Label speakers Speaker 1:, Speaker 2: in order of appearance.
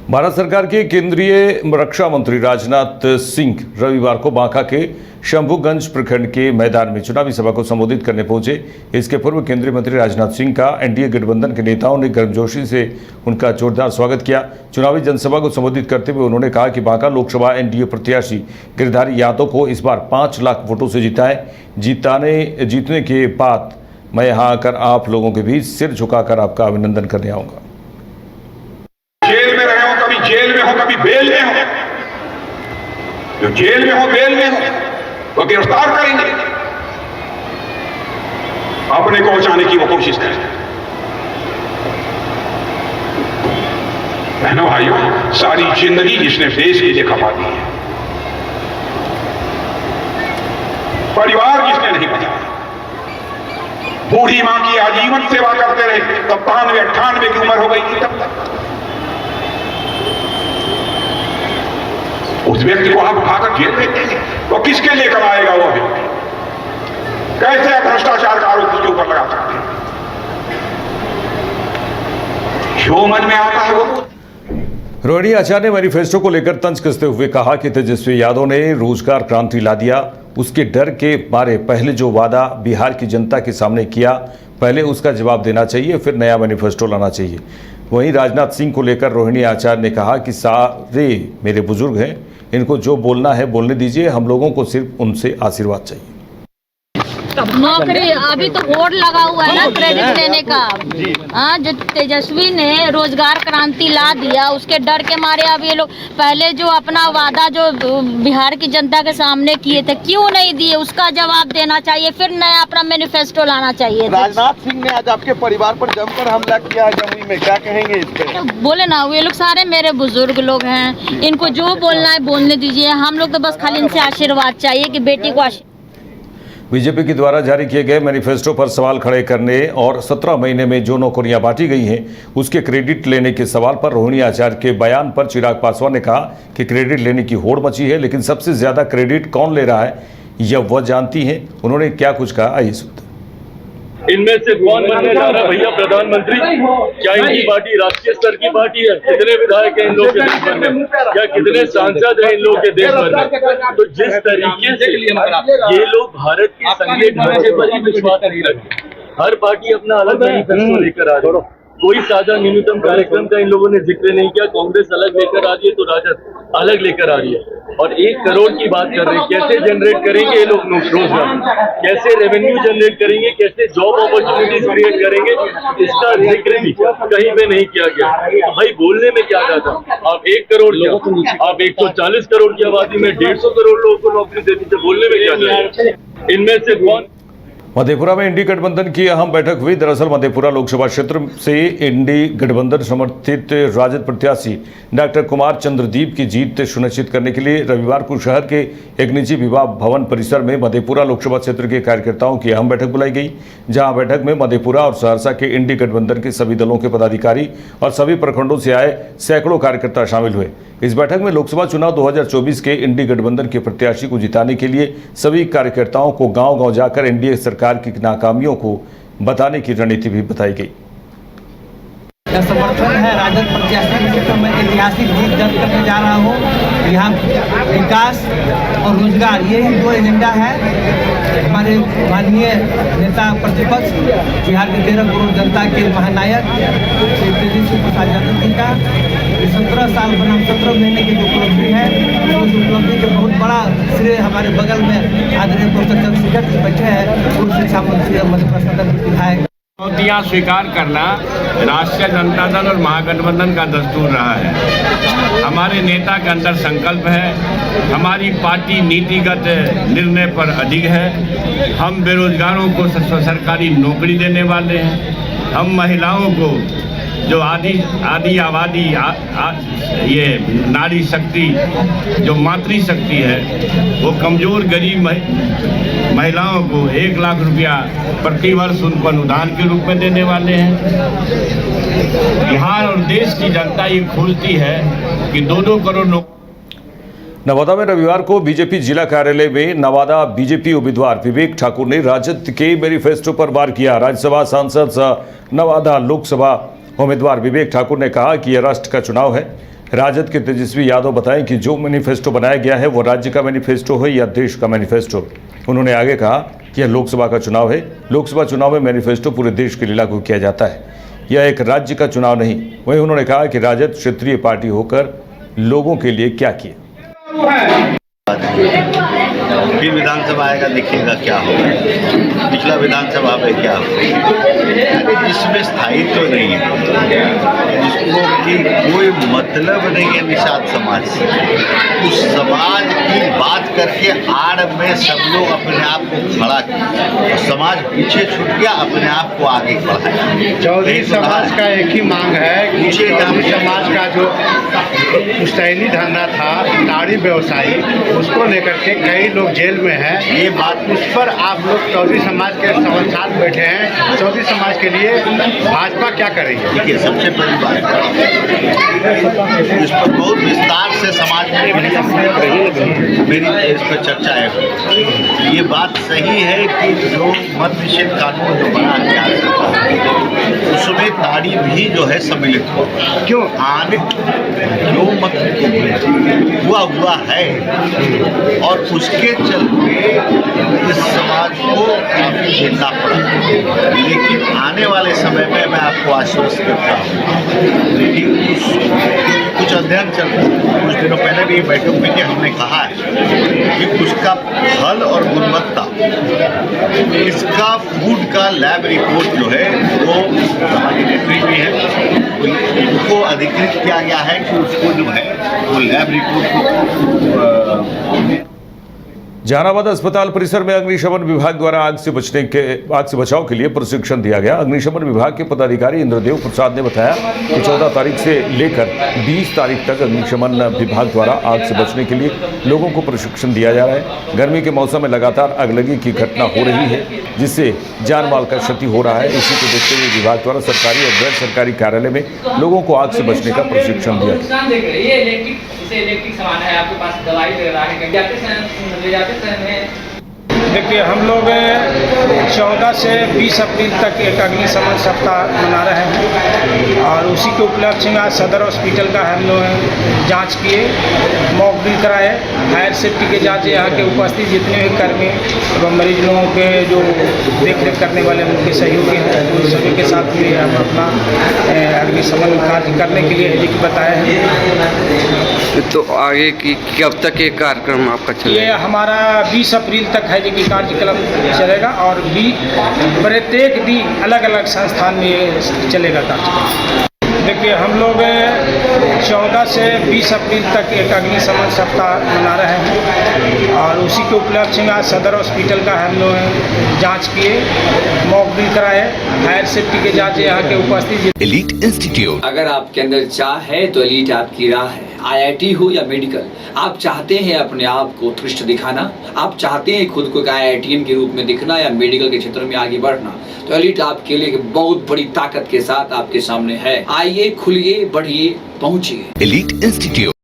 Speaker 1: भारत सरकार के केंद्रीय रक्षा मंत्री राजनाथ सिंह रविवार को बांका के शंभूगंज प्रखंड के मैदान में चुनावी सभा को संबोधित करने पहुंचे। इसके पूर्व केंद्रीय मंत्री राजनाथ सिंह का एनडीए गठबंधन के नेताओं ने गर्मजोशी से उनका जोरदार स्वागत किया। चुनावी जनसभा को संबोधित करते हुए उन्होंने कहा कि बांका लोकसभा एनडीए प्रत्याशी गिरधारी यादव को इस बार 5 लाख वोटों से जीतने के बाद मैं यहाँ आकर आप लोगों के बीच सिर झुकाकर आपका अभिनंदन करने आऊंगा।
Speaker 2: जेल में रहे हो, कभी जेल में हो, कभी बेल में हो। जो जेल में हो, बेल में हो, वो गिरफ्तार करेंगे, अपने को बचाने की वो कोशिश करेंगे। बहनों भाइयों, सारी जिंदगी जिसने देश के लिए खपा दी है, परिवार जिसने नहीं बचाया, बूढ़ी मां की आजीवन सेवा करते रहे, तब 92-98 की उम्र हो गई थी, तब तक उस व्यक्ति को आप उठाकर जेल में देंगे, वो किसके लिए कमाएगा? वो व्यक्ति कैसे आप भ्रष्टाचार का आरोप उसके ऊपर लगा सकते हैं? जो मन में आता है वो।
Speaker 1: रोहिणी आचार्य ने मैनिफेस्टो को लेकर तंज कसते हुए कहा कि तेजस्वी यादव ने रोजगार क्रांति ला दिया। उसके डर के मारे पहले जो वादा बिहार की जनता के सामने किया, पहले उसका जवाब देना चाहिए, फिर नया मैनिफेस्टो लाना चाहिए। वहीं राजनाथ सिंह को लेकर रोहिणी आचार्य ने कहा कि सारे मेरे बुजुर्ग हैं, इनको जो बोलना है बोलने दीजिए, हम लोगों को सिर्फ उनसे आशीर्वाद चाहिए।
Speaker 3: नौकरी अभी तो होड़ लगा हुआ है ना क्रेडिट लेने का। हाँ, जो तेजस्वी ने रोजगार क्रांति ला दिया, उसके डर के मारे अब ये लोग पहले जो अपना वादा जो बिहार की जनता के सामने किए थे, क्यों नहीं दिए, उसका जवाब देना चाहिए, फिर नया अपना मैनिफेस्टो लाना चाहिए।
Speaker 4: राजनाथ सिंह ने आज आपके परिवार पर जमकर हमला किया जमुई में, क्या कहेंगे इस पे?
Speaker 3: तो बोले ना, ये लोग सारे मेरे बुजुर्ग लोग हैं, इनको जो बोलना है बोलने दीजिए, हम लोग तो बस खाली इनसे आशीर्वाद चाहिए कि बेटी को
Speaker 1: बीजेपी के द्वारा जारी किए गए मैनिफेस्टो पर सवाल खड़े करने और 17 महीने में जो नौकरियां बांटी गई हैं उसके क्रेडिट लेने के सवाल पर रोहिणी आचार्य के बयान पर चिराग पासवान ने कहा कि क्रेडिट लेने की होड़ मची है, लेकिन सबसे ज्यादा क्रेडिट कौन ले रहा है यह वह जानती हैं। उन्होंने क्या कुछ कहा, आइए सुनते हैं।
Speaker 5: इनमें से कौन बनने जा रहा है भैया प्रधानमंत्री? क्या इनकी पार्टी राष्ट्रीय स्तर की पार्टी है? कितने विधायक हैं इन लोग के देश भर में? क्या कितने सांसद हैं इन लोग के देश भर में? तो जिस तरीके से ये लोग भारत के संघीय ढांचे पर ही विश्वास नहीं रखते, हर पार्टी अपना अलग मैनिफेस्टो लेकर आ रही है, कोई साझा न्यूनतम कार्यक्रम का इन लोगों ने जिक्र नहीं किया। कांग्रेस अलग लेकर आ रही है तो राजद अलग लेकर आ रही है, और 1 करोड़ की बात कर रहे हैं। कैसे जनरेट करेंगे ये लोग रोजगार, कैसे रेवेन्यू जनरेट करेंगे, कैसे जॉब अपॉर्चुनिटीज क्रिएट करेंगे, इसका जिक्र भी कहीं पे नहीं किया गया। तो भाई बोलने में क्या जाता? आप 1 करोड़ लोगों, आप 140 करोड़ की आबादी में 150 करोड़ लोगों को नौकरी दे दीजिए, बोलने में क्या जाता? इनमें से कौन?
Speaker 1: मधेपुरा में इंडी गठबंधन की अहम बैठक हुई। दरअसल मधेपुरा लोकसभा क्षेत्र से इंडी गठबंधन समर्थित राजद प्रत्याशी डॉक्टर कुमार चंद्रदीप की जीत सुनिश्चित करने के लिए रविवार को शहर के एक निजी विवाह भवन परिसर में मधेपुरा लोकसभा क्षेत्र के कार्यकर्ताओं की अहम बैठक बुलाई गई, जहां बैठक में मधेपुरा और सहरसा के इंडी गठबंधन के सभी दलों के पदाधिकारी और सभी प्रखंडों से आए सैकड़ों कार्यकर्ता शामिल हुए। इस बैठक में लोकसभा चुनाव 2024 के इंडी गठबंधन के प्रत्याशी को जिताने के लिए सभी कार्यकर्ताओं को गांव-गांव जाकर एनडीए सरकार की नाकामियों को बताने की रणनीति भी बताई गई।
Speaker 6: समर्थन है राजद प्रत्याशी के क्षेत्र में ऐतिहासिक जीत दर्ज करने जा रहा हूँ। यहाँ विकास और रोजगार, ये ही 2 एजेंडा है। हमारे माननीय नेता प्रतिपक्ष बिहार के 13 करोड़ जनता के महानायक श्री तेजस्वी प्रसाद यादव जी का 17 साल बना 17 महीने की जो उपलब्धि है, उस उपलब्धि के बहुत बड़ा श्रेय हमारे बगल में आदरणीय प्रोफेसर चंद्रशेखर जी बैठे हैं, पूर्व शिक्षा मंत्री और मध्य प्रदेश के विधायक।
Speaker 7: चुनौतियां स्वीकार करना राष्ट्रीय जनता दल और महागठबंधन का दस्तूर रहा है। हमारे नेता के अंदर संकल्प है, हमारी पार्टी नीतिगत निर्णय पर अडिग है। हम बेरोजगारों को सरकारी नौकरी देने वाले हैं। हम महिलाओं को जो आदि आबादी ये नारी शक्ति जो मातृशक्ति है, वो कमजोर गरीब महिलाओं को 1 लाख रुपया प्रति वर्ष उनको अनुदान के रूप में देने वाले हैं। बिहार और देश की जनता ये खोजती है कि 2-2 करोड़
Speaker 1: नवादा में रविवार को बीजेपी जिला कार्यालय में नवादा बीजेपी उम्मीदवार विवेक ठाकुर ने राजद के मैनिफेस्टो पर वार किया। राज्यसभा सांसद नवादा लोकसभा उम्मीदवार विवेक ठाकुर ने कहा कि यह राष्ट्र का चुनाव है, राजद के तेजस्वी यादव बताएं कि जो मैनिफेस्टो बनाया गया है वो राज्य का मैनिफेस्टो है या देश का मैनिफेस्टो। उन्होंने आगे कहा कि यह लोकसभा का चुनाव है, लोकसभा चुनाव में मैनिफेस्टो पूरे देश के लिए लागू किया जाता है, यह एक राज्य का चुनाव नहीं। वहीं उन्होंने कहा कि राजद क्षेत्रीय पार्टी होकर लोगों के लिए क्या किया।
Speaker 8: फिर विधानसभा आएगा, देखिएगा क्या होगा। पिछला विधानसभा में क्या होगा, जिसमें स्थायित्व तो नहीं है, जिसको कि कोई मतलब नहीं है निषाद समाज से, उस समाज की बात करके आड़ में सब लोग अपने आप को खड़ा किया, समाज पीछे छूट गया, अपने आप को आगे बढ़ाया।
Speaker 9: चौधरी समाज का एक ही मांग है कि चौधरी समाज का जो पुश्तैनी धंधा था, दाढ़ी व्यवसायी, उसको लेकर के कई लोग जेल में हैं। ये बात उस पर आप लोग चौधरी समाज के साथ बैठे हैं, चौधरी समाज के लिए भाजपा क्या करेगी?
Speaker 8: देखिए, सबसे पहली बात इस पर बहुत विस्तार से समाज में मेरी इस पर चर्चा है। ये बात सही है कि जो मत निषेध कानून जो बना है उसमें दाढ़ी भी जो है सम्मिलित हो, क्यों आने जो मत हुआ है और उसके चलते इस समाज को काफी झेलना पड़ा। लेकिन आने वाले समय में मैं आपको आश्वस्त करता हूँ कि कुछ अध्ययन चल रहा है, कुछ दिनों पहले भी बैठक में हमने कहा है कि उसका फल और गुणवत्ता, इसका फूड का लैब रिपोर्ट जो है वो हमारी नेत्री में है, उनको अधिकृत किया गया है कि उसको जो है वो लैब रिपोर्ट को
Speaker 1: जहानाबाद अस्पताल परिसर में अग्निशमन विभाग द्वारा आग से बचाव के लिए प्रशिक्षण दिया गया। अग्निशमन विभाग के पदाधिकारी इंद्रदेव प्रसाद ने बताया कि 14 तारीख से लेकर 20 तारीख तक अग्निशमन विभाग द्वारा आग से बचने के लिए लोगों को प्रशिक्षण दिया जा रहा है। गर्मी के मौसम में लगातार आगलगी की घटना हो रही है, जिससे जान माल का क्षति हो रहा है। इसी को देखते हुए विभाग द्वारा सरकारी और गैर सरकारी कार्यालय में लोगों को आग से बचने का प्रशिक्षण दिया गया।
Speaker 10: इलेक्ट्रिक सामान है, आपके पास दवाई वगैरह है, ले जाते समय
Speaker 9: देखिए, हम लोग 14 से 20 अप्रैल तक एक अग्निशमन सप्ताह मना रहे हैं और उसी के उपलक्ष्य में आज सदर हॉस्पिटल का हम लोग जांच किए, मॉक ड्रिल कराए, फायर सेफ्टी के जांच, यहाँ के उपस्थित जितने भी कर्मी एवं मरीज लोगों के जो देख रेख करने वाले उनके सहयोगी हैं, उन सभी के साथ में हम अपना अग्निशमन कार्य करने के लिए बताया है।
Speaker 11: तो आगे की कब तक ये कार्यक्रम आपका चलेगा?
Speaker 9: ये हमारा 20 अप्रैल तक है जो कि कार्यक्रम चलेगा और प्रत्येक दिन अलग अलग संस्थान में ये चलेगा कार्यक्रम। देखिए, हम लोग 14 से 20 अप्रैल तक एक अग्निशमन सप्ताह मना रहे हैं और उसी के उपलक्ष्य में आज सदर हॉस्पिटल का हम लोग जांच किए, मॉक ड्रिल कराए, फायर सेफ्टी के जांच, यहाँ के उपस्थित
Speaker 12: एलीट इंस्टीट्यूट।
Speaker 10: अगर आपके अंदर चाह है तो एलीट आपकी राह है। IIT हो या मेडिकल, आप चाहते हैं अपने आप को उत्कृष्ट दिखाना, आप चाहते हैं खुद को एक IITian के रूप में दिखना या मेडिकल के क्षेत्र में आगे बढ़ना, तो एलीट आपके लिए एक बहुत बड़ी ताकत के साथ आपके सामने है। आइए, खुलिए, बढ़िए, पहुंचिए।
Speaker 12: Elite institute.